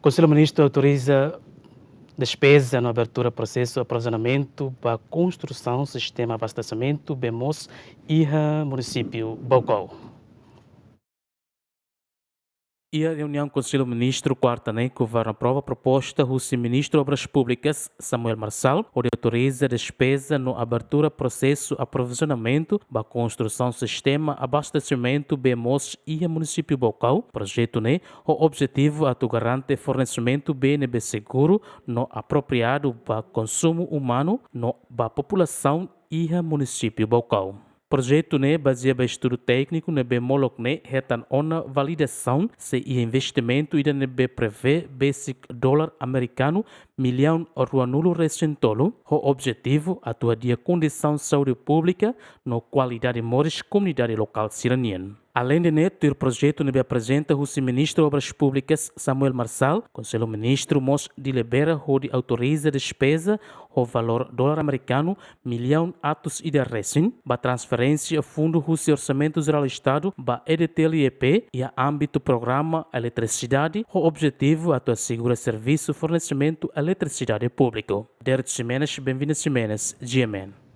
Conselho Ministro autoriza despesa na abertura processo aprovisionamento para a construção do sistema de abastecimento BEMOS e município Bocol. E a reunião do Conselho Ministro quarta que governo aprova a proposta do Ministro Obras Públicas Samuel Marçal, onde autoriza a despesa na abertura processo aprovisionamento para a construção do sistema abastecimento BEMOS e a município Bocau. Projeto o objetivo é garante fornecimento BNB seguro no apropriado para consumo humano no para a população e a município Bocau. Projeto baseado em estudo técnico bemolok retan ona validação se investimento ida prevê basic dólar americano milhão ruanulo recentolo. O objetivo atua dia condição de saúde pública no qualidade mores comunidade local siraniana. Além de ter projeto apresenta o Ministro Obras Públicas Samuel Marçal, Conselho Ministro mos delibera onde autoriza despesa o valor dólar americano milhão atos e de recém, para transferência a fundo do Orçamento Geral do Estado para EDTLEP e a âmbito programa eletricidade, o objetivo é assegurar serviço fornecimento eletricidade público. Derek Ximenes, bem-vindo Ximenes, GMN.